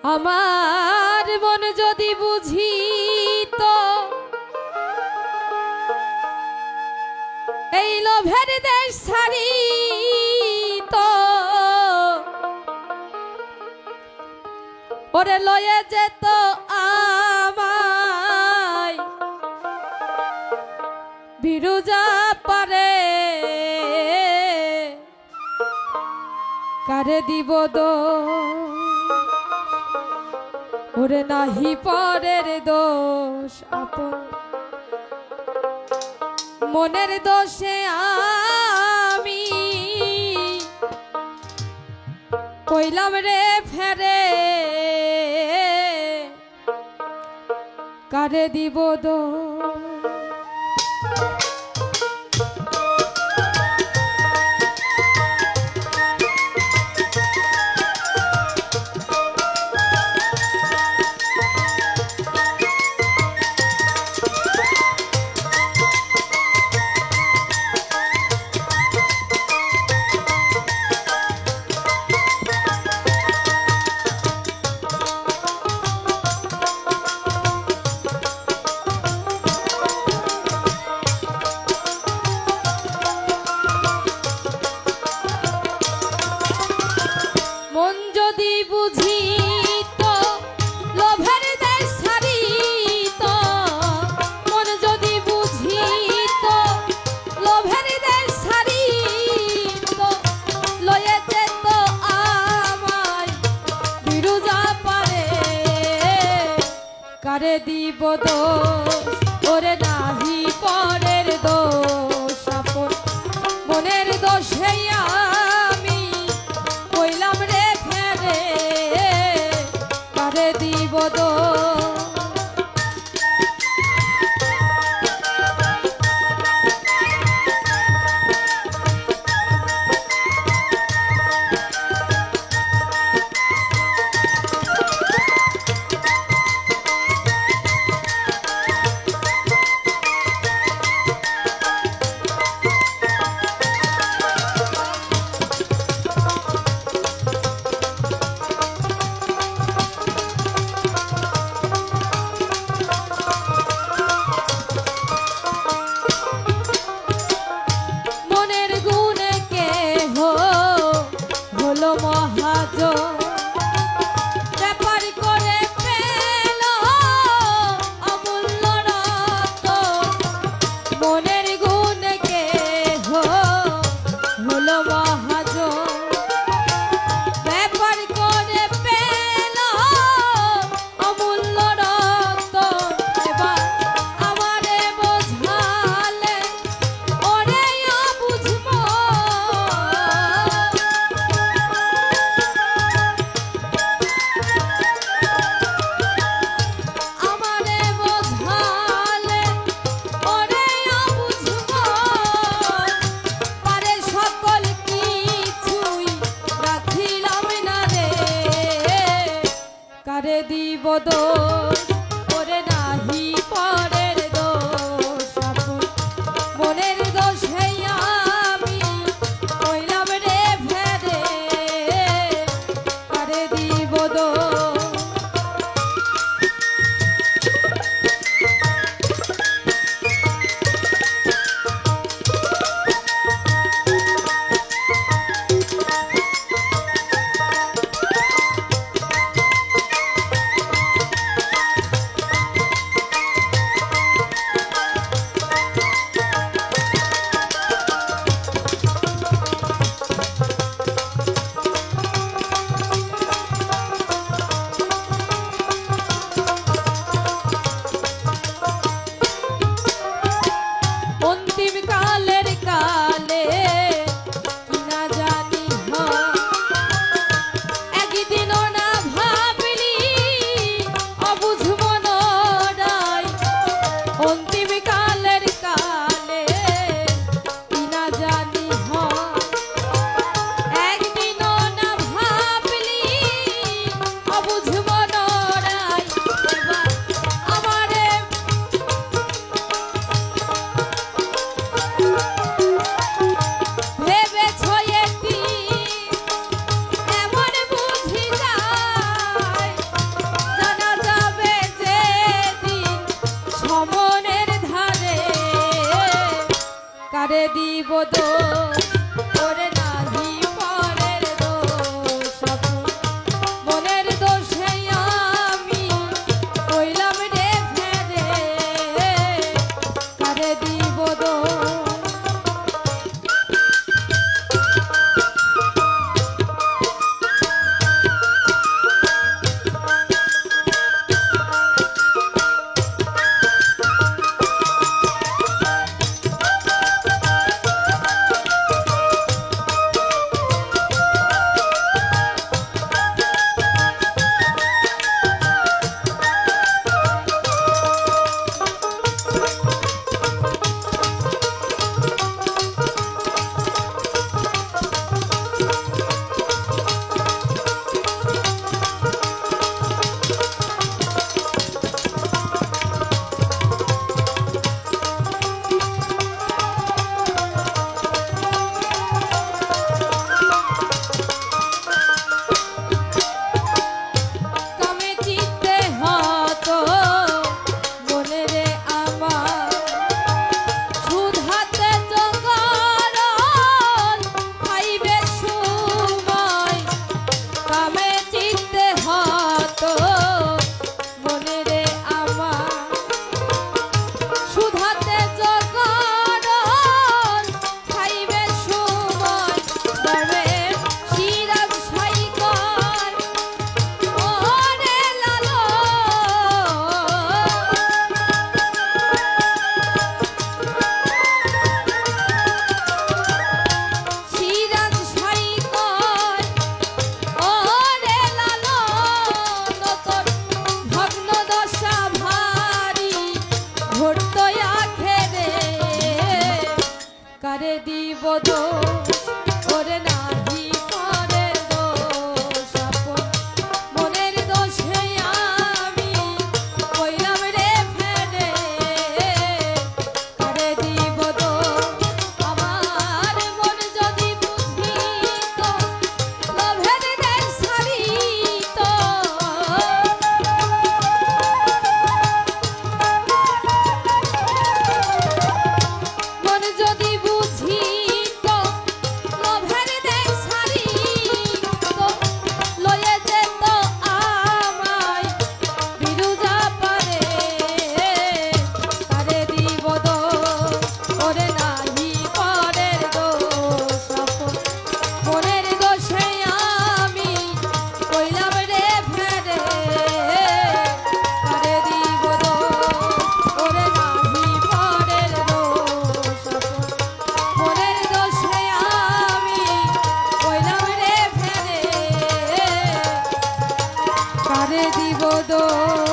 আমার মন যদি বুঝিত এই লোভের দেশ ছাড়িত ওরে লয়ে যেত আমায় বিরুজা পারে কারে দিব দোষ ওরে নাহি পরের দোষ আপন মনের দোষে আমি কইলাম রে ফেরে কারে দিব দোষ কারে দিব দোষ ওরে নাহি পরের দোষ আপন মনের দোষে আমি কইলাম রে ফেরে কারে দিব দোষ কারে দিব দোষ ওরে নাহি পরের দোষ আপন মনের দোষে আমি কইলাম রে ফেরে কারে দিব দোষ দোষ ওরে নাহি পরের দোষ আপন মনের দোষে আমি কইলাম রে ফেরে কারে দিব দোষ কারে দিব দোষ ওরে নাহি পরের দোষ আপন মনের দোষে আমি কইলাম রে ফেরে কারে দিব দোষ আমার মন যদি বুঝিত লোভের দেশ ছাড়িত মন যদি দিব দোষ